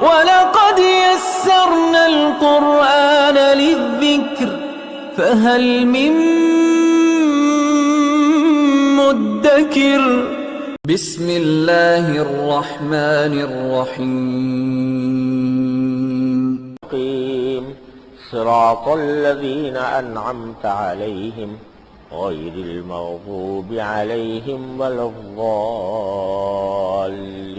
وَلَقَدْ يَسَّرْنَا الْقُرْآنَ لِلذِّكْرِ فَهَلْ مِن مُّدَّكِرٍ بسم اللہ الرحمن الرحیم صراط الذین انعمت علیہم غیر المغضوب علیہم ولا الضالین۔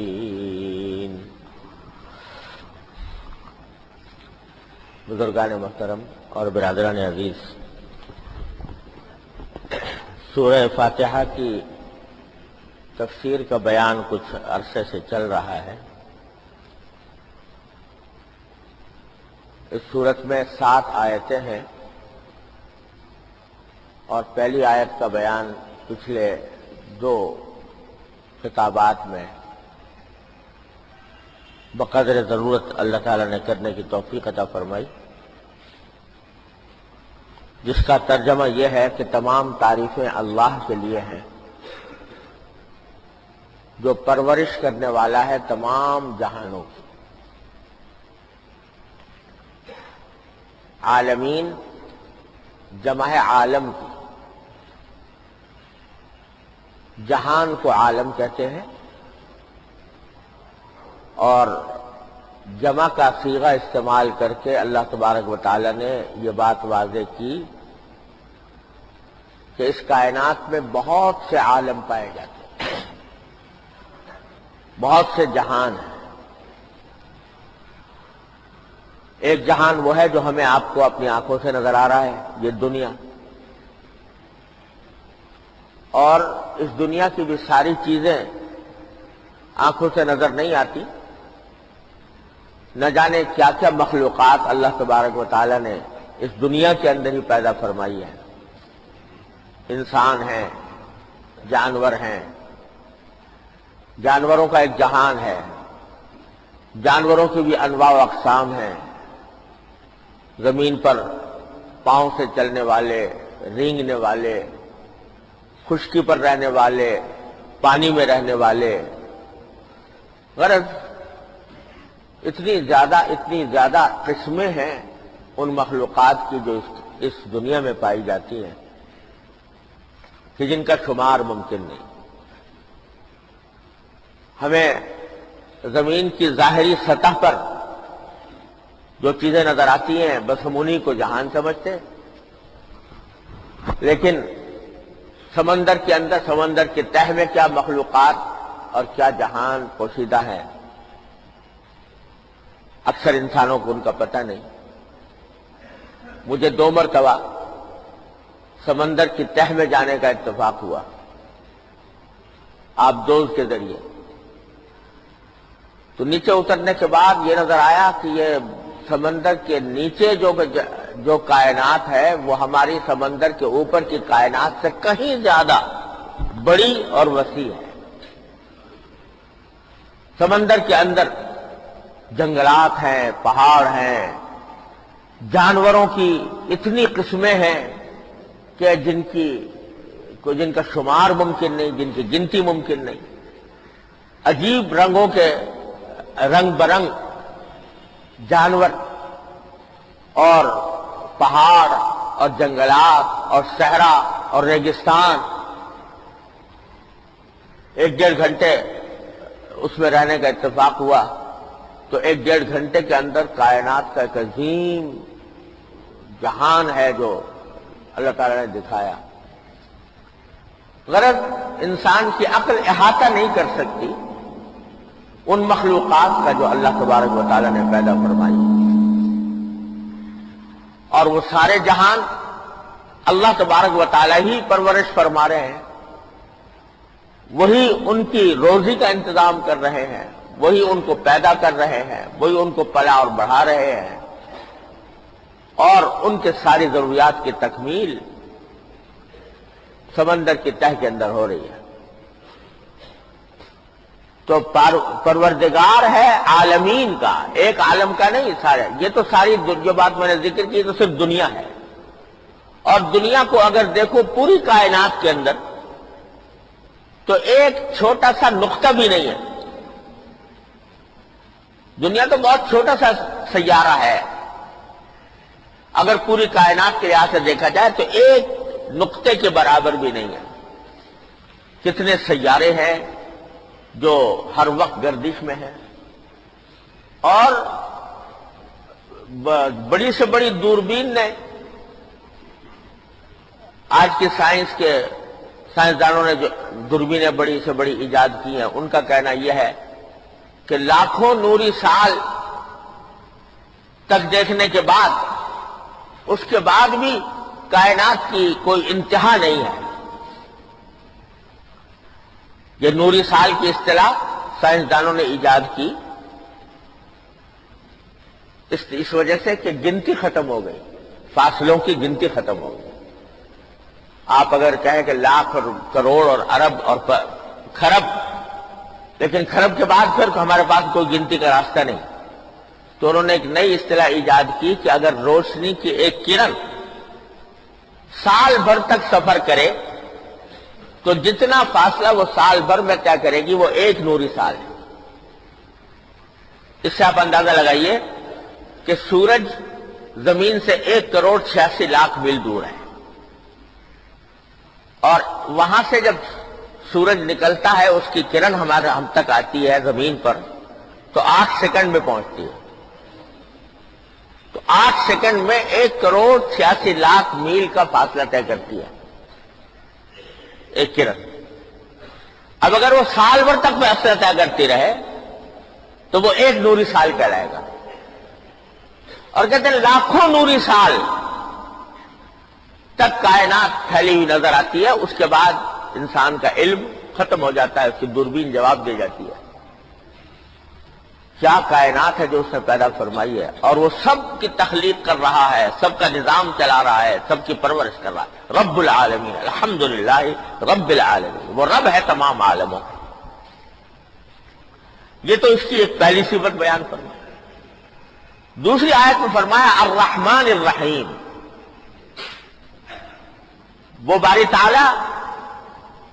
بزرگان محترم اور برادران عزیز، سورہ فاتحہ کی تفسیر کا بیان کچھ عرصے سے چل رہا ہے۔ اس سورت میں 7 آیتیں ہیں اور پہلی آیت کا بیان پچھلے 2 خطابات میں بقدر ضرورت اللہ تعالیٰ نے کرنے کی توفیق عطا فرمائی، جس کا ترجمہ یہ ہے کہ تمام تعریفیں اللہ کے لیے ہیں جو پرورش کرنے والا ہے تمام جہانوں کی۔ عالمین جمع ہے عالم کی، جہان کو عالم کہتے ہیں، اور جمع کا صیغہ استعمال کر کے اللہ تبارک و تعالی نے یہ بات واضح کی کہ اس کائنات میں بہت سے عالم پائے جاتے ہیں، بہت سے جہان ہیں۔ ایک جہان وہ ہے جو ہمیں آپ کو اپنی آنکھوں سے نظر آ رہا ہے، یہ دنیا، اور اس دنیا کی بھی ساری چیزیں آنکھوں سے نظر نہیں آتی۔ نہ جانے کیا کیا مخلوقات اللہ تبارک و تعالی نے اس دنیا کے اندر ہی پیدا فرمائی ہے۔ انسان ہیں، جانور ہیں، جانوروں کا ایک جہان ہے، جانوروں کی بھی انواع و اقسام ہیں، زمین پر پاؤں سے چلنے والے، رینگنے والے، خشکی پر رہنے والے، پانی میں رہنے والے۔ غرض اتنی زیادہ قسمیں ہیں ان مخلوقات کی جو اس دنیا میں پائی جاتی ہیں کہ جن کا شمار ممکن نہیں۔ ہمیں زمین کی ظاہری سطح پر جو چیزیں نظر آتی ہیں بس ہم انہی کو جہان سمجھتے، لیکن سمندر کے اندر، سمندر کے تہ میں کیا مخلوقات اور کیا جہان پوشیدہ ہے، اکثر انسانوں کو ان کا پتہ نہیں۔ مجھے 2 مرتبہ سمندر کی تہ میں جانے کا اتفاق ہوا، آپ دوست کے ذریعے۔ تو نیچے اترنے کے بعد یہ نظر آیا کہ یہ سمندر کے نیچے جو کائنات ہے وہ ہماری سمندر کے اوپر کی کائنات سے کہیں زیادہ بڑی اور وسیع ہے۔ سمندر کے اندر جنگلات ہیں، پہاڑ ہیں، جانوروں کی اتنی قسمیں ہیں کہ جن کا شمار ممکن نہیں، جن کی گنتی ممکن نہیں۔ عجیب رنگوں کے رنگ برنگ جانور اور پہاڑ اور جنگلات اور صحرا اور ریگستان۔ 1-1.5 گھنٹے اس میں رہنے کا اتفاق ہوا تو 1-1.5 گھنٹے کے اندر کائنات کا ایک عظیم جہان ہے جو اللہ تعالیٰ نے دکھایا۔ غرض انسان کی عقل احاطہ نہیں کر سکتی ان مخلوقات کا جو اللہ تبارک و تعالیٰ نے پیدا فرمائی، اور وہ سارے جہان اللہ تبارک و تعالیٰ ہی پرورش فرما رہے ہیں، وہی ان کی روزی کا انتظام کر رہے ہیں، وہی ان کو پیدا کر رہے ہیں، وہی ان کو پلا اور بڑھا رہے ہیں، اور ان کے ساری ضروریات کی تکمیل سمندر کی تہ کے اندر ہو رہی ہے۔ تو پروردگار ہے عالمین کا، ایک عالم کا نہیں، سارے۔ یہ تو ساری جو بات میں نے ذکر کی تو صرف دنیا ہے، اور دنیا کو اگر دیکھو پوری کائنات کے اندر تو ایک چھوٹا سا نقطہ بھی نہیں ہے دنیا تو بہت چھوٹا سا سیارہ ہے، اگر پوری کائنات کے لحاظ سے دیکھا جائے تو ایک نقطے کے برابر بھی نہیں ہے۔ کتنے سیارے ہیں جو ہر وقت گردش میں ہیں، اور بڑی سے بڑی دوربین نے، آج کے سائنسدانوں نے جو دوربینیں بڑی سے بڑی ایجاد کی ہیں، ان کا کہنا یہ ہے کہ لاکھوں نوری سال تک دیکھنے کے بعد، اس کے بعد بھی کائنات کی کوئی انتہا نہیں ہے۔ یہ نوری سال کی اصطلاح سائنسدانوں نے ایجاد کی اس وجہ سے کہ گنتی ختم ہو گئی، فاصلوں کی گنتی ختم ہو گئی۔ آپ اگر کہیں کہ لاکھ اور کروڑ اور ارب اور کھرب، لیکن کھرب کے بعد پھر ہمارے پاس کوئی گنتی کا راستہ نہیں، تو انہوں نے ایک نئی اصطلاح ایجاد کی کہ اگر روشنی کی ایک کرن سال بھر تک سفر کرے تو جتنا فاصلہ وہ سال بھر میں طے کرے گی وہ ایک نوری سال ہے۔ اس سے آپ اندازہ لگائیے کہ سورج زمین سے 1,86,00,000 میل دور ہے، اور وہاں سے جب سورج نکلتا ہے اس کی کرن ہم تک آتی ہے زمین پر تو 8 سیکنڈ میں پہنچتی ہے۔ تو 8 سیکنڈ میں 1,86,00,000 میل کا فاصلہ طے کرتی ہے ایک کرن۔ اب اگر وہ سال بھر تک فاصلہ طے کرتی رہے تو وہ ایک نوری سال کہلائے گا، اور کہتے ہیں لاکھوں نوری سال تک کائنات پھیلی ہوئی نظر آتی ہے، اس کے بعد انسان کا علم ختم ہو جاتا ہے، اس کی دوربین جواب دے جاتی ہے۔ کیا کائنات ہے جو اس نے پیدا فرمائی ہے، اور وہ سب کی تخلیق کر رہا ہے، سب کا نظام چلا رہا ہے، سب کی پرورش کر رہا ہے۔ رب العالمین، الحمدللہ رب العالمین، وہ رب ہے تمام عالموں کا۔ یہ تو اس کی ایک پہلی صفت بیان فرمائی۔ دوسری آیت میں فرمایا الرحمن الرحیم، وہ باری تعالی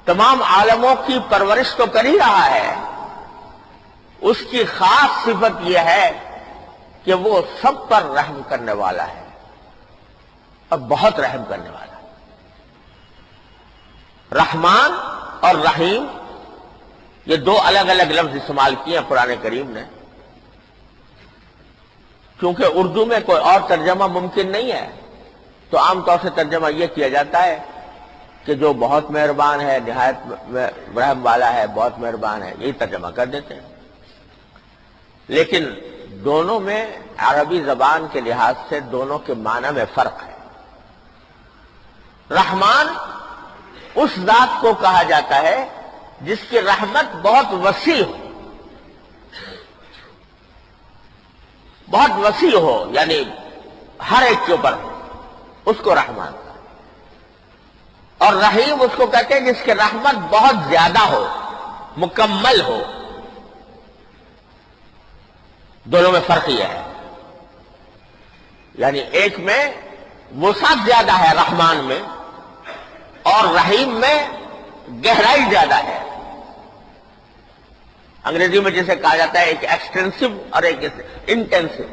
تمام عالموں کی پرورش تو کر ہی رہا ہے، اس کی خاص صفت یہ ہے کہ وہ سب پر رحم کرنے والا ہے، اور بہت رحم کرنے والا ہے۔ رحمان اور رحیم یہ دو الگ الگ لفظ استعمال کیے ہیں قرآن کریم نے، کیونکہ اردو میں کوئی اور ترجمہ ممکن نہیں ہے، تو عام طور سے ترجمہ یہ کیا جاتا ہے کہ جو بہت مہربان ہے، نہایت رحم والا ہے، بہت مہربان ہے، یہی ترجمہ کر دیتے ہیں۔ لیکن دونوں میں عربی زبان کے لحاظ سے دونوں کے معنی میں فرق ہے۔ رحمان اس ذات کو کہا جاتا ہے جس کی رحمت بہت وسیع ہو، بہت وسیع ہو، یعنی ہر ایک کے اوپر اس کو رحمان۔ اور رحیم اس کو کہتے ہیں جس کی رحمت بہت زیادہ ہو، مکمل ہو۔ دونوں میں فرق یہ ہے، یعنی ایک میں وسعت زیادہ ہے رحمان میں، اور رحیم میں گہرائی زیادہ ہے۔ انگریزی میں جسے کہا جاتا ہے ایک ایکسٹینسو اور ایک انٹینسو،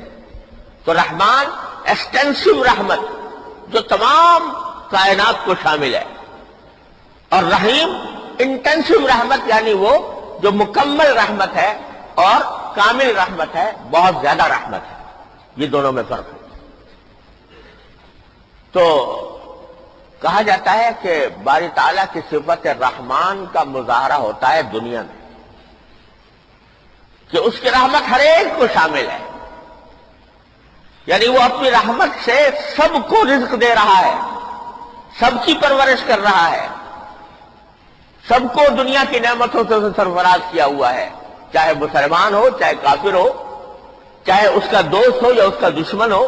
تو رحمان ایکسٹینسو رحمت جو تمام کائنات کو شامل ہے، اور رحیم انٹینسو رحمت یعنی وہ جو مکمل رحمت ہے اور کامل رحمت ہے، بہت زیادہ رحمت ہے۔ یہ دونوں میں فرق ہے۔ تو کہا جاتا ہے کہ باری تعالیٰ کی صفت رحمان کا مظاہرہ ہوتا ہے دنیا میں، کہ اس کی رحمت ہر ایک کو شامل ہے، یعنی وہ اپنی رحمت سے سب کو رزق دے رہا ہے، سب کی پرورش کر رہا ہے، سب کو دنیا کی نعمتوں سے سرفراز کیا ہوا ہے، چاہے مسلمان ہو، چاہے کافر ہو، چاہے اس کا دوست ہو یا اس کا دشمن ہو،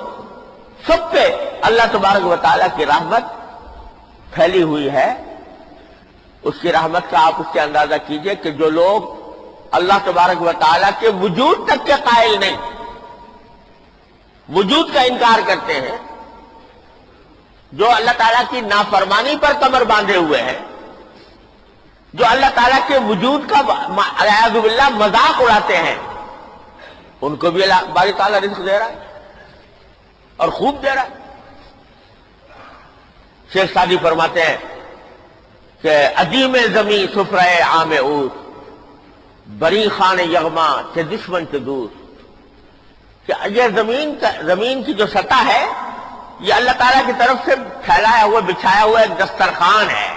سب پہ اللہ تبارک و تعالیٰ کی رحمت پھیلی ہوئی ہے۔ اس کی رحمت کا آپ اس سے اندازہ کیجئے کہ جو لوگ اللہ تبارک و تعالیٰ کے وجود تک کے قائل نہیں، وجود کا انکار کرتے ہیں، جو اللہ تعالیٰ کی نافرمانی پر کمر باندھے ہوئے ہیں، جو اللہ تعالیٰ کے وجود کا اعوذ باللہ مذاق اڑاتے ہیں، ان کو بھی اللہ باری تعالیٰ رزق دے رہا ہے اور خوب دے رہا ہے۔ شیخ سعدی فرماتے ہیں کہ عدیم زمین سفرہ عام اوس، بری خان یغما کہ دشمن سے دور، کہ یہ زمین کی جو سطح ہے یہ اللہ تعالیٰ کی طرف سے پھیلایا ہوا بچھایا ہوا ایک دسترخوان ہے،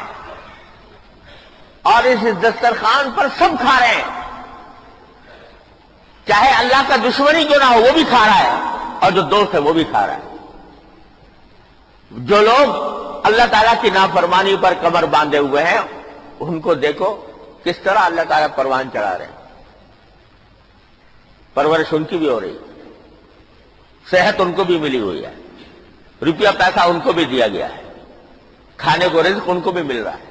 اور اس دسترخوان پر سب کھا رہے ہیں، چاہے اللہ کا دشمنی کیوں نہ ہو وہ بھی کھا رہا ہے، اور جو دوست ہے وہ بھی کھا رہا ہے۔ جو لوگ اللہ تعالیٰ کی نافرمانی پر کمر باندھے ہوئے ہیں ان کو دیکھو کس طرح اللہ تعالیٰ پروان چڑھا رہے ہیں، پرورش ان کی بھی ہو رہی ہے، صحت ان کو بھی ملی ہوئی ہے، روپیہ پیسہ ان کو بھی دیا گیا ہے، کھانے کو رزق ان کو بھی مل رہا ہے۔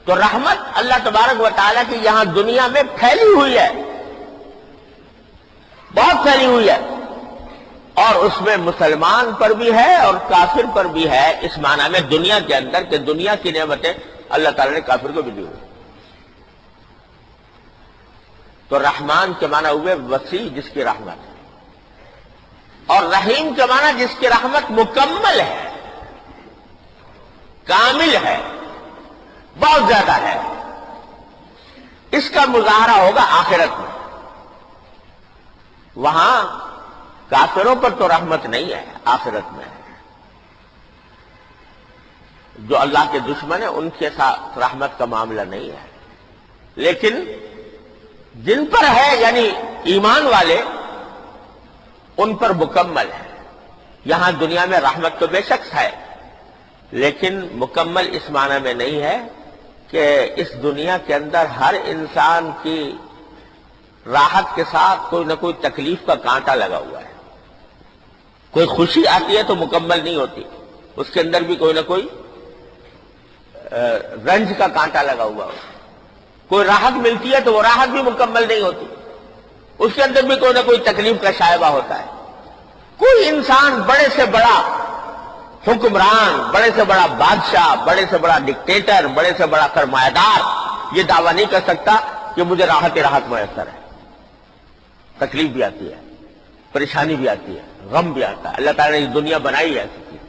تو رحمت اللہ تبارک و تعالیٰ کی یہاں دنیا میں پھیلی ہوئی ہے، بہت پھیلی ہوئی ہے، اور اس میں مسلمان پر بھی ہے اور کافر پر بھی ہے، اس معنی میں دنیا کے اندر کہ دنیا کی نعمتیں اللہ تعالیٰ نے کافر کو بھی دی ہوئی۔ تو رحمان کے معنی ہوئے وسیع جس کی رحمت ہے، اور رحیم کے معنی جس کی رحمت مکمل ہے، کامل ہے، بہت زیادہ ہے۔ اس کا مظاہرہ ہوگا آخرت میں، وہاں کافروں پر تو رحمت نہیں ہے، آخرت میں ہے۔ جو اللہ کے دشمن ہیں ان کے ساتھ رحمت کا معاملہ نہیں ہے، لیکن جن پر ہے یعنی ایمان والے ان پر مکمل ہے۔ یہاں دنیا میں رحمت تو بے شک ہے، لیکن مکمل اس معنی میں نہیں ہے کہ اس دنیا کے اندر ہر انسان کی راحت کے ساتھ کوئی نہ کوئی تکلیف کا کانٹا لگا ہوا ہے۔ کوئی خوشی آتی ہے تو مکمل نہیں ہوتی، اس کے اندر بھی کوئی نہ کوئی رنج کا کانٹا لگا ہوا ہو۔ کوئی راحت ملتی ہے تو وہ راحت بھی مکمل نہیں ہوتی، اس کے اندر بھی کوئی نہ کوئی تکلیف کا شائبہ ہوتا ہے۔ کوئی انسان بڑے سے بڑا حکمران، بڑے سے بڑا بادشاہ، بڑے سے بڑا ڈکٹیٹر، بڑے سے بڑا سرمایہ دار یہ دعویٰ نہیں کر سکتا کہ مجھے راحت میسر ہے۔ تکلیف بھی آتی ہے، پریشانی بھی آتی ہے، غم بھی آتا ہے۔ اللہ تعالیٰ نے یہ دنیا بنائی ہے ایسی چیز۔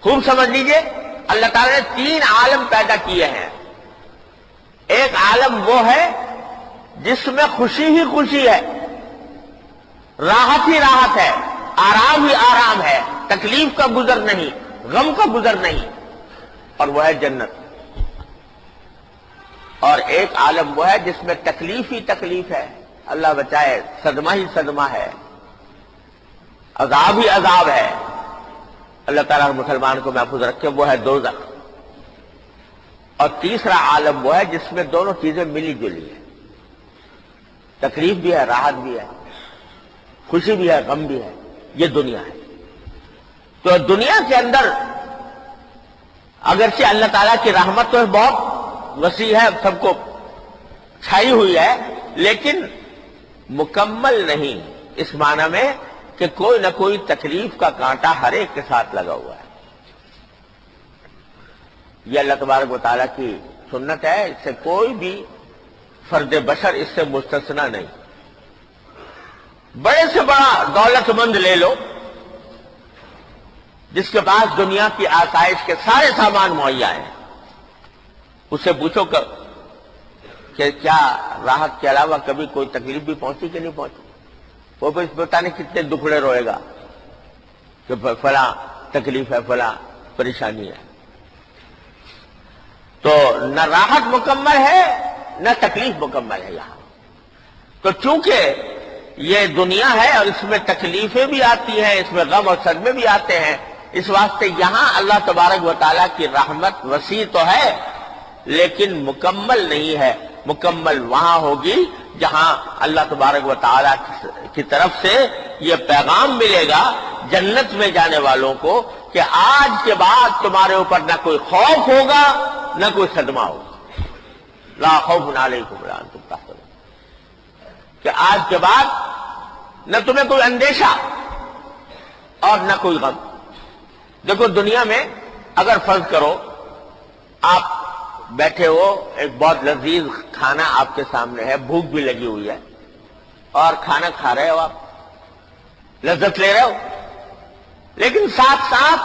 خوب سمجھ لیجئے، اللہ تعالیٰ نے 3 عالم پیدا کیے ہیں۔ ایک عالم وہ ہے جس میں خوشی ہی خوشی ہے، راحت ہی راحت ہے، آرام ہی آرام ہے، تکلیف کا گزر نہیں، غم کا گزر نہیں، اور وہ ہے جنت۔ اور ایک عالم وہ ہے جس میں تکلیف ہی تکلیف ہے، اللہ بچائے، صدمہ ہی صدمہ ہے، عذاب ہی عذاب ہے۔ اللہ تعالیٰ مسلمان کو محفوظ رکھے، وہ ہے دوزخ۔ اور تیسرا عالم وہ ہے جس میں دونوں چیزیں ملی جلی ہیں، تکلیف بھی ہے، راحت بھی ہے، خوشی بھی ہے، غم بھی ہے، یہ دنیا ہے۔ تو دنیا کے اندر اگرچہ اللہ تعالیٰ کی رحمت تو بہت وسیع ہے، سب کو چھائی ہوئی ہے، لیکن مکمل نہیں اس معنی میں کہ کوئی نہ کوئی تکلیف کا کانٹا ہر ایک کے ساتھ لگا ہوا ہے۔ یہ اللہ تبارک و تعالیٰ کی سنت ہے، اس سے کوئی بھی فرد بشر اس سے مستثنا نہیں۔ بڑے سے بڑا دولت مند لے لو جس کے پاس دنیا کی آسائش کے سارے سامان مہیا ہیں، اس سے پوچھو کہ کیا راحت کے علاوہ کبھی کوئی تکلیف بھی پہنچی کہ نہیں پہنچی؟ وہ بھی پتہ نہیں کتنے دکھڑے روئے گا کہ فلاں تکلیف ہے، فلاں پریشانی ہے۔ تو نہ راحت مکمل ہے نہ تکلیف مکمل ہے یہاں۔ تو چونکہ یہ دنیا ہے اور اس میں تکلیفیں بھی آتی ہیں، اس میں غم اور صدمے بھی آتے ہیں، اس واسطے یہاں اللہ تبارک و تعالیٰ کی رحمت وسیع تو ہے لیکن مکمل نہیں ہے۔ مکمل وہاں ہوگی جہاں اللہ تبارک و تعالیٰ کی طرف سے یہ پیغام ملے گا جنت میں جانے والوں کو کہ آج کے بعد تمہارے اوپر نہ کوئی خوف ہوگا نہ کوئی صدمہ ہوگا، لا خوف علیکم ولا انتم تحزنون، کہ آج کے بعد نہ تمہیں کوئی اندیشہ اور نہ کوئی غم۔ دیکھو دنیا میں اگر فرض کرو آپ بیٹھے ہو، ایک بہت لذیذ کھانا آپ کے سامنے ہے، بھوک بھی لگی ہوئی ہے، اور کھانا کھا رہے ہو، آپ لذت لے رہے ہو، لیکن ساتھ ساتھ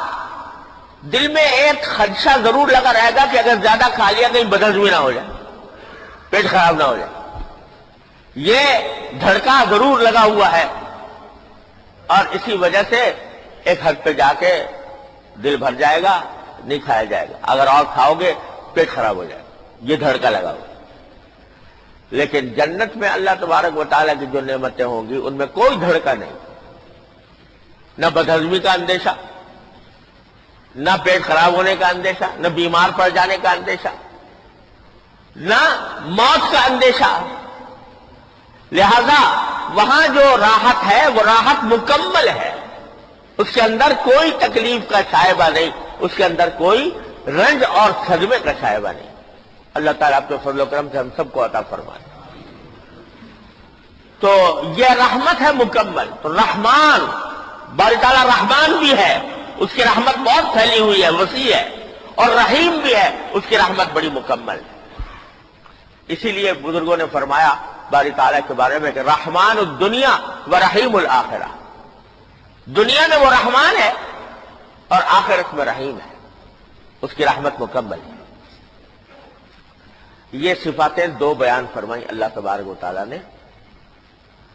دل میں ایک خدشہ ضرور لگا رہے گا کہ اگر زیادہ کھا لیا کہیں بدہضمی نہ ہو جائے، پیٹ خراب نہ ہو جائے. یہ دھڑکا ضرور لگا ہوا ہے، اور اسی وجہ سے ایک حد پہ جا کے دل بھر جائے گا، نہیں کھایا جائے گا. اگر اور کھاؤ گے پیٹ خراب ہو جائے گا. یہ دھڑکا لگا ہوا. لیکن جنت میں اللہ تبارک و تعالیٰ کی جو نعمتیں ہوں گی ان میں کوئی دھڑکا نہیں، نہ بدہضمی کا اندیشہ، نہ پیٹ خراب ہونے کا اندیشہ، نہ بیمار پڑ جانے کا اندیشہ، نہ موت کا اندیشہ. لہذا وہاں جو راحت ہے وہ راحت مکمل ہے، اس کے اندر کوئی تکلیف کا شائبہ نہیں، اس کے اندر کوئی رنج اور صدمے کا شائبہ نہیں. اللہ تعالیٰ آپ کے فضل و کرم سے ہم سب کو عطا فرمائے. تو یہ رحمت ہے مکمل. تو رحمان، باری تعالیٰ رحمان بھی ہے، اس کی رحمت بہت پھیلی ہوئی ہے، وسیع ہے، اور رحیم بھی ہے، اس کی رحمت بڑی مکمل ہے. اسی لیے بزرگوں نے فرمایا باری تعالیٰ کے بارے میں کہ رحمان الدنیا و رحیم الآخرہ. دنیا میں وہ رحمان ہے اور آخرت میں رحیم ہے، اس کی رحمت مکمل ہے. یہ صفاتیں دو بیان فرمائی اللہ تبارک و تعالیٰ نے.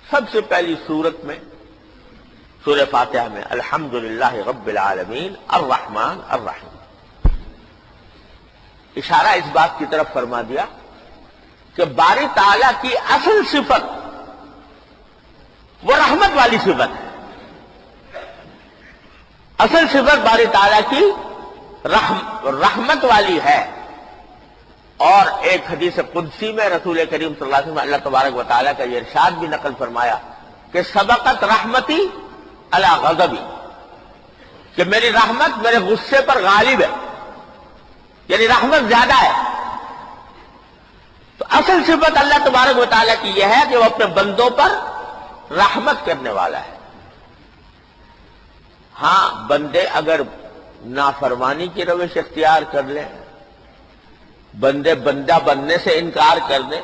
سب سے پہلی سورت میں، سورہ فاتحہ میں، الحمدللہ رب العالمین الرحمن الرحیم، اشارہ اس بات کی طرف فرما دیا کہ باری تعالیٰ کی اصل صفت وہ رحمت والی صفت ہے. اصل صفت باری تعالیٰ کی رحمت والی ہے. اور ایک حدیث قدسی میں رسول کریم صلی اللہ علیہ وسلم اللہ تبارک و تعالیٰ کا یہ ارشاد بھی نقل فرمایا کہ سبقت رحمتی علی غضبی، کہ میری رحمت میرے غصے پر غالب ہے، یعنی رحمت زیادہ ہے. تو اصل صفت اللہ تبارک و تعالیٰ کی یہ ہے کہ وہ اپنے بندوں پر رحمت کرنے والا ہے. ہاں، بندے اگر نافرمانی کی روش اختیار کر لیں، بندے بندہ بننے سے انکار کر دیں،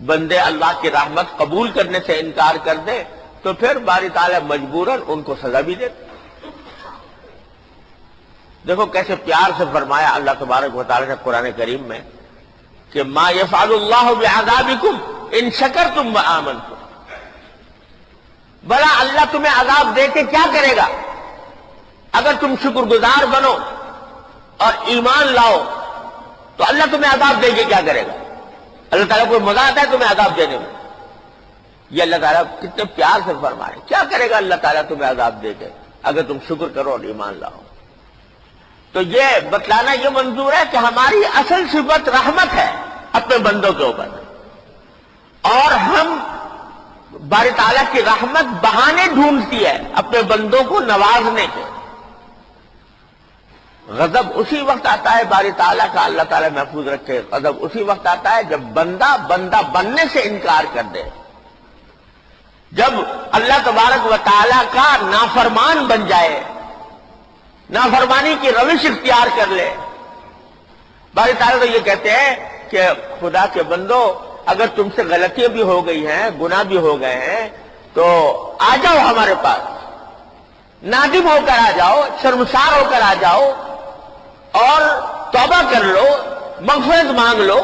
بندے اللہ کی رحمت قبول کرنے سے انکار کر دیں، تو پھر باری تعالیٰ مجبوراً ان کو سزا بھی دیتے. دیکھو کیسے پیار سے فرمایا اللہ تبارک و تعالیٰ نے قرآن کریم میں کہ ما یفعل اللہ بعذابکم ان شکرتم وآمنتم. بڑا اللہ تمہیں عذاب دے کے کیا کرے گا اگر تم شکر گزار بنو اور ایمان لاؤ، تو اللہ تمہیں عذاب دے کے کیا کرے گا؟ اللہ تعالیٰ کو مزہ آتا ہے تمہیں عذاب دینے میں. یہ اللہ تعالیٰ کتنے پیار سے فرمائے، کیا کرے گا اللہ تعالیٰ تمہیں عذاب دے کے اگر تم شکر کرو اور ایمان لاؤ. تو یہ بتلانا یہ منظور ہے کہ ہماری اصل صفت رحمت ہے اپنے بندوں کے اوپر، اور ہم باری تعالیٰ کی رحمت بہانے ڈھونڈتی ہے اپنے بندوں کو نوازنے کے. غضب اسی وقت آتا ہے باری تعالیٰ کا، اللہ تعالیٰ محفوظ رکھے، غضب اسی وقت آتا ہے جب بندہ بننے سے انکار کر دے، جب اللہ تبارک و تعالیٰ کا نافرمان بن جائے، نافرمانی کی روش اختیار کر لے. باری تعالیٰ تو یہ کہتے ہیں کہ خدا کے بندو، اگر تم سے غلطیاں بھی ہو گئی ہیں، گناہ بھی ہو گئے ہیں، تو آ جاؤ ہمارے پاس، نادم ہو کر آ جاؤ، شرمسار ہو کر آ جاؤ اور توبہ کر لو، مغفرت مانگ لو،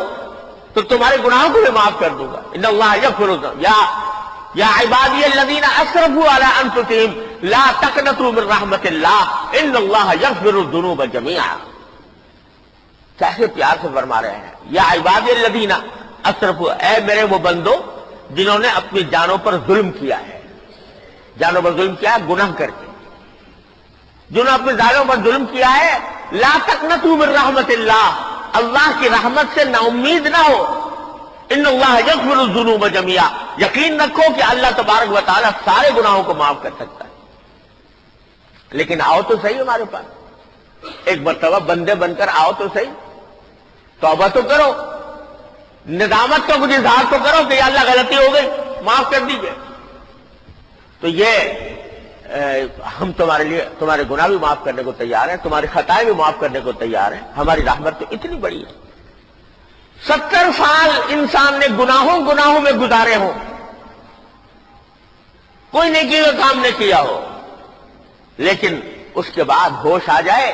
تو تمہارے گناہوں کو بھی معاف کر دوں گا. ان اللہ یغفر الذنوب یا عبادی الذین اسرفوا علی انفسہم لا تقنطوا من رحمت اللہ ان اللہ یغفر الذنوب جميعا. کیسے پیار سے فرما رہے ہیں، یا عبادی الذین اسرفوا، اے میرے وہ بندو جنہوں نے اپنی جانوں پر ظلم کیا ہے. جانوں پر ظلم کیا ہے گناہ کر کے، جنہوں نے اپنی جانوں پر ظلم کیا ہے، لا تقنطوا من رحمت اللہ، اللہ کی رحمت سے نا امید نہ ہو. ان اللہ یغفر الذنوب جميعا، یقین رکھو کہ اللہ تبارک و تعالیٰ سارے گناہوں کو معاف کر سکتا ہے. لیکن آؤ تو صحیح ہمارے پاس، ایک مرتبہ بندے بن کر آؤ تو صحیح، توبہ تو کرو، ندامت کا کچھ اظہار تو کرو کہ یا اللہ غلطی ہو گئی معاف کر دیجئے. تو یہ ہم تمہارے لیے تمہارے گناہ بھی معاف کرنے کو تیار ہیں، تمہاری خطائیں بھی معاف کرنے کو تیار ہیں. ہماری رحمت تو اتنی بڑی ہے. 70 سال انسان نے گناہوں میں گزارے ہوں، کوئی نیکی کا کام نہیں کیا ہو، لیکن اس کے بعد ہوش آ جائے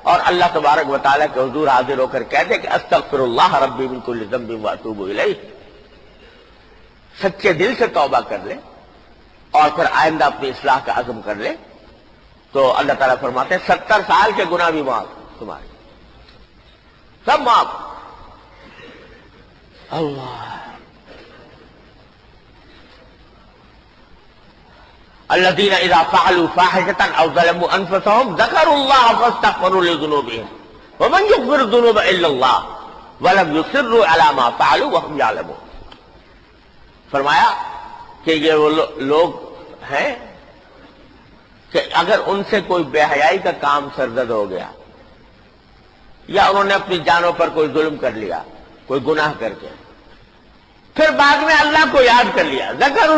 اور اللہ تبارک و تعالیٰ کے حضور حاضر ہو کر کہہ دے کہ استغفر اللہ ربی من کل ذنب واتوب الیہ، سچے دل سے توبہ کر لے اور پھر آئندہ اپنی اصلاح کا عزم کر لے، تو اللہ تعالیٰ فرماتے ہیں 70 سال کے گناہ بھی معاف تمہارے، سب معاف۔ اللہ الذین اذا فعلوا فاحشۃ او ظلموا انفسهم ذکروا اللہ فاستغفروا لذنوبهم ومن یغفر الذنوب الا اللہ ولم یصروا علی ما فعلوا وهم یعلمون۔ فرمایا کہ یہ وہ لوگ ہیں کہ اگر ان سے کوئی بے حیائی کا کام سرزد ہو گیا یا انہوں نے اپنی جانوں پر کوئی ظلم کر لیا، کوئی گناہ کر کے، پھر بعد میں اللہ کو یاد کر لیا، ذکر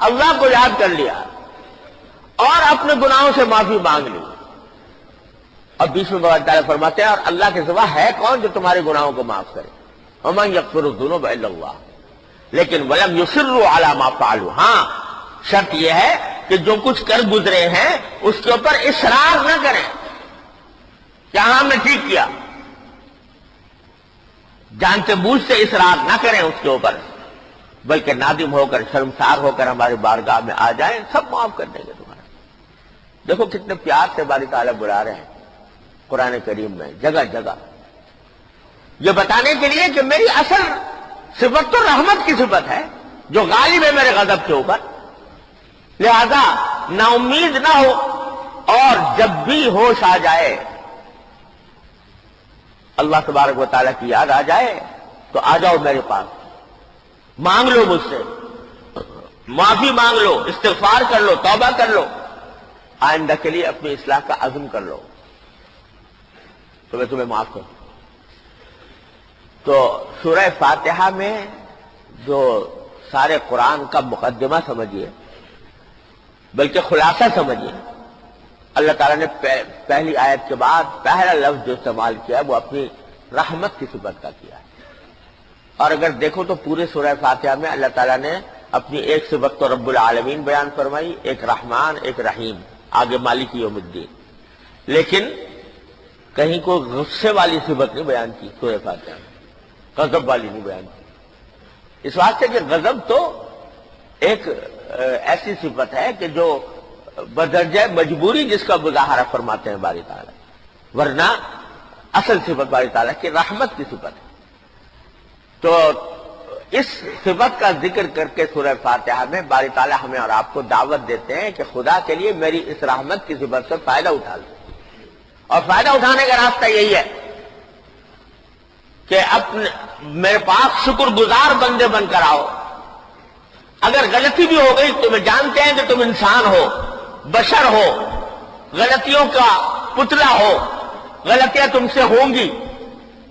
اللہ کو یاد کر لیا اور اپنے گناہوں سے معافی مانگ لی، اور 20ویں بار تعالیٰ فرماتے ہیں اور اللہ کے سوا ہے کون جو تمہارے گناہوں کو معاف کرے، ومن یغفر الذنوب الا اللہ، لیکن ولم یصروا علی ما فعلوا، ہاں شرط یہ ہے کہ جو کچھ کر گزرے ہیں اس کے اوپر اصرار نہ کریں کہ ہم نے ٹھیک کیا، جانتے بوجھ سے اصرار نہ کریں اس کے اوپر، بلکہ نادم ہو کر شرمسار ہو کر ہماری بارگاہ میں آ جائیں، سب معاف کر دیں گے تمہارے۔ دیکھو کتنے پیار سے باری تعالیٰ بلا رہے ہیں قرآن کریم میں جگہ جگہ، یہ بتانے کے لیے کہ میری اصل صفت تو رحمت کی صفت ہے جو غالب ہے میرے غضب کے اوپر، لہذا نا امید نہ ہو، اور جب بھی ہوش آ جائے اللہ تبارک و تعالیٰ کی یاد آ جائے تو آ جاؤ میرے پاس، مانگ لو مجھ سے، معافی مانگ لو، استغفار کر لو، توبہ کر لو، آئندہ کے لیے اپنی اصلاح کا عزم کر لو تو میں تمہیں معاف کروں۔ تو سورہ فاتحہ میں جو سارے قرآن کا مقدمہ سمجھیے، بلکہ خلاصہ سمجھیے، اللہ تعالیٰ نے پہلی آیت کے بعد پہلا لفظ جو استعمال کیا ہے وہ اپنی رحمت کی صفت کا کیا ہے، اور اگر دیکھو تو پورے سورہ فاتحہ میں اللہ تعالیٰ نے اپنی ایک صفت تو رب العالمین بیان فرمائی، ایک رحمان، ایک رحیم، آگے مالک یوم الدین، لیکن کہیں کوئی غصے والی صفت نہیں بیان کی سورہ فاتحہ میں، غضب والی نہیں بیان کی، اس واسطے کہ غضب تو ایک ایسی صفت ہے کہ جو بدرجہ مجبوری جس کا مظاہرہ فرماتے ہیں باری تعالیٰ، ورنہ اصل صفت باری تعالیٰ کی رحمت کی صفت ہے۔ تو اس صفت کا ذکر کر کے سورہ فاتحہ میں باری تعالیٰ ہمیں اور آپ کو دعوت دیتے ہیں کہ خدا کے لیے میری اس رحمت کی صفت سے فائدہ اٹھا لو، اور فائدہ اٹھانے کا راستہ یہی ہے کہ اپنے میرے پاس شکر گزار بندے بن کر آؤ۔ اگر غلطی بھی ہو گئی، تمہیں جانتے ہیں کہ تم انسان ہو، بشر ہو، غلطیوں کا پتلا ہو، غلطیاں تم سے ہوں گی،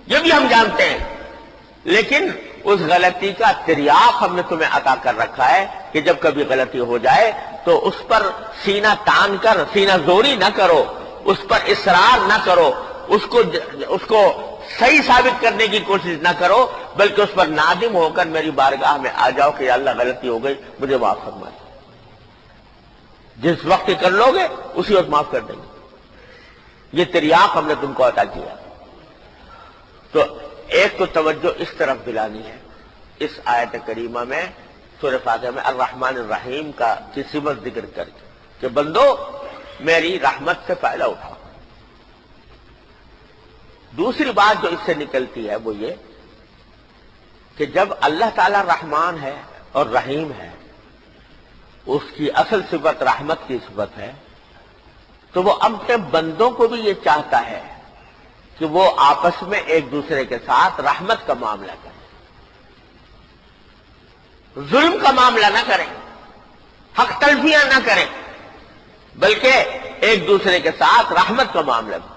یہ بھی ہم جانتے ہیں، لیکن اس غلطی کا تریاق ہم نے تمہیں عطا کر رکھا ہے کہ جب کبھی غلطی ہو جائے تو اس پر سینہ تان کر سینہ زوری نہ کرو، اس پر اصرار نہ کرو، اس کو صحیح ثابت کرنے کی کوشش نہ کرو، بلکہ اس پر نادم ہو کر میری بارگاہ میں آ جاؤ کہ یا اللہ غلطی ہو گئی، مجھے معاف فرما دے۔ جس وقت کر لو گے اسی وقت معاف کر دیں گے، یہ تریاق ہم نے تم کو عطا کیا۔ تو ایک تو توجہ اس طرف دلانی ہے اس آیت کریمہ میں سورہ فاتحہ میں الرحمن الرحیم کی صفت ذکر کر کے کہ بندو میری رحمت سے فائدہ اٹھاؤ۔ دوسری بات جو اس سے نکلتی ہے وہ یہ کہ جب اللہ تعالیٰ رحمان ہے اور رحیم ہے، اس کی اصل صفت رحمت کی صفت ہے، تو وہ اپنے بندوں کو بھی یہ چاہتا ہے کہ وہ آپس میں ایک دوسرے کے ساتھ رحمت کا معاملہ کریں، ظلم کا معاملہ نہ کریں، حق تلفیاں نہ کریں، بلکہ ایک دوسرے کے ساتھ رحمت کا معاملہ کریں۔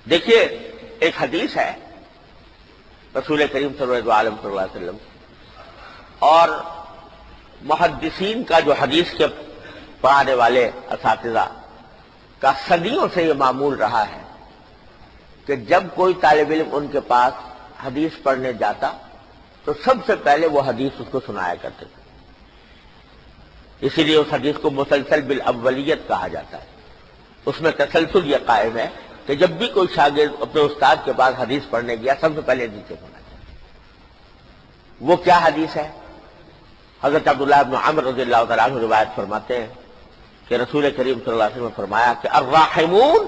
دیکھیے ایک حدیث ہے رسول کریم صلی اللہ علیہ وسلم اور محدثین کا جو حدیث کے پڑھانے والے اساتذہ کا صدیوں سے یہ معمول رہا ہے کہ جب کوئی طالب علم ان کے پاس حدیث پڑھنے جاتا تو سب سے پہلے وہ حدیث اس کو سنایا کرتے تھے، اسی لیے اس حدیث کو مسلسل بالاولیت کہا جاتا ہے. اس میں تسلسل یہ قائم ہے کہ جب بھی کوئی شاگرد اپنے استاد کے پاس حدیث پڑھنے گیا سب سے پہلے نیچے پڑھنا چاہیے. وہ کیا حدیث ہے؟ حضرت عبداللہ بن عمر رضی اللہ تعالیٰ عنہ روایت فرماتے ہیں کہ رسول کریم صلی اللہ علیہ وسلم نے فرمایا کہ الراحمون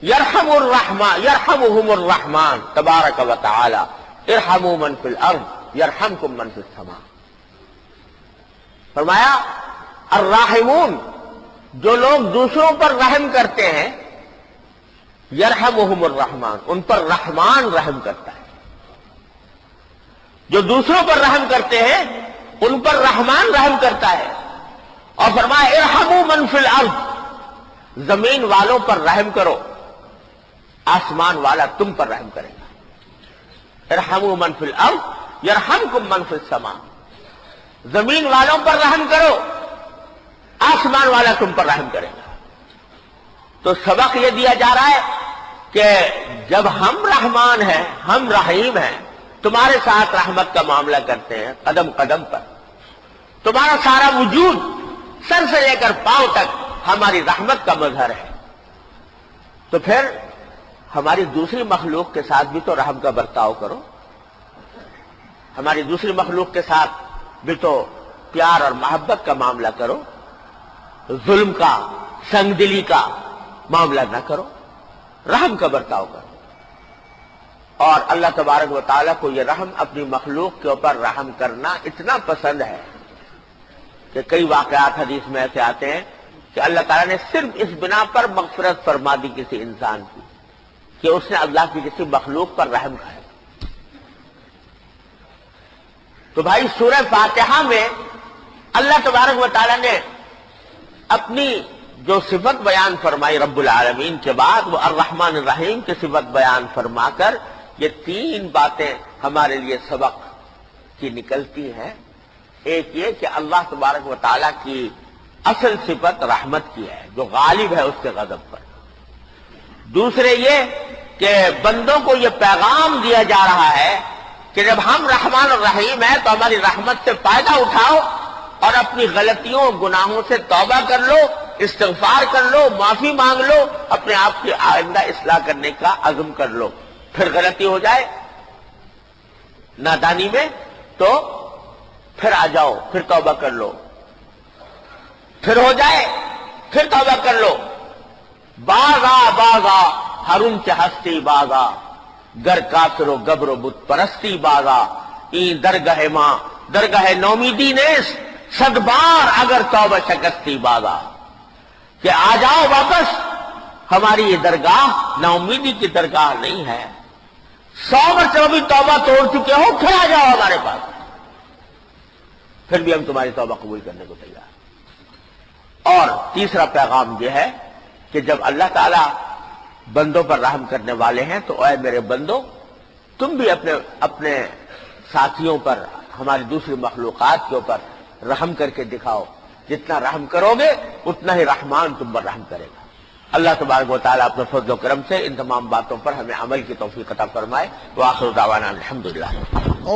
یرحمهم الرحمن تبارک و تعالی ارحموا من فی الارض یرحمکم من فی السماء. فرمایا الراحمون، جو لوگ دوسروں پر رحم کرتے ہیں، یرحمهم الرحمن، ان پر رحمان رحم کرتا ہے. جو دوسروں پر رحم کرتے ہیں ان پر رحمان رحم کرتا ہے. اور فرمایا ارحموا من فی الارض، زمین والوں پر رحم کرو، آسمان والا تم پر رحم کرے گا. ارحموا من فی الارض یرحمکم من فی السماء، زمین والوں پر رحم کرو، آسمان والا تم پر رحم کرے گا. تو سبق یہ دیا جا رہا ہے کہ جب ہم رحمان ہیں، ہم رحیم ہیں، تمہارے ساتھ رحمت کا معاملہ کرتے ہیں قدم قدم پر، تمہارا سارا وجود سر سے لے کر پاؤں تک ہماری رحمت کا مظہر ہے، تو پھر ہماری دوسری مخلوق کے ساتھ بھی تو رحم کا برتاؤ کرو. ہماری دوسری مخلوق کے ساتھ بھی تو پیار اور محبت کا معاملہ کرو، ظلم کا، سنگ دلی کا معاملہ نہ کرو، رحم کا برتاؤ کرو. اور اللہ تبارک و تعالیٰ کو یہ رحم، اپنی مخلوق کے اوپر رحم کرنا اتنا پسند ہے کہ کئی واقعات حدیث میں ایسے آتے ہیں کہ اللہ تعالیٰ نے صرف اس بنا پر مغفرت فرما دی کسی انسان کی کہ اس نے اللہ کی کسی مخلوق پر رحم کھایا. تو بھائی سورہ فاتحہ میں اللہ تبارک و تعالیٰ نے اپنی جو صفت بیان فرمائی رب العالمین کے بعد، وہ الرحمن الرحیم کی صفت بیان فرما کر یہ تین باتیں ہمارے لیے سبق کی نکلتی ہیں. ایک یہ کہ اللہ تبارک و تعالیٰ کی اصل صفت رحمت کی ہے جو غالب ہے اس کے غضب پر. دوسرے یہ کہ بندوں کو یہ پیغام دیا جا رہا ہے کہ جب ہم رحمان الرحیم ہیں تو ہماری رحمت سے فائدہ اٹھاؤ اور اپنی غلطیوں گناہوں سے توبہ کر لو، استغفار کر لو، معافی مانگ لو، اپنے آپ کی آئندہ اصلاح کرنے کا عزم کر لو. پھر غلطی ہو جائے نادانی میں تو پھر آ جاؤ، پھر توبہ کر لو، پھر ہو جائے پھر توبہ کر لو. باغا باغا ہرن چہستی باغا، گر کافر و گبر و بت پرستی باغا، این درگاہ ماں درگاہ نومیدی نیس، صد بار اگر توبہ شکستی باغا. کہ آ جاؤ واپس، ہماری یہ درگاہ نا امیدی کی درگاہ نہیں ہے. 100 مرتبہ بھی توبہ توڑ چکے ہو، پھر آ جاؤ ہمارے پاس، پھر بھی ہم تمہاری توبہ قبول کرنے کو تیار. اور تیسرا پیغام یہ ہے کہ جب اللہ تعالیٰ بندوں پر رحم کرنے والے ہیں تو اے میرے بندو، تم بھی اپنے ساتھیوں پر، ہماری دوسری مخلوقات کے اوپر رحم کر کے دکھاؤ. جتنا رحم کرو گے اتنا ہی رحمان تم پر رحم کرے گا. اللہ تبارک و تعالیٰ اپنے فضل و کرم سے ان تمام باتوں پر ہمیں عمل کی توفیق عطا فرمائے. وآخر دعوانا الحمدللہ.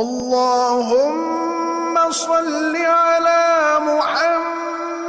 اللهم صل على محمد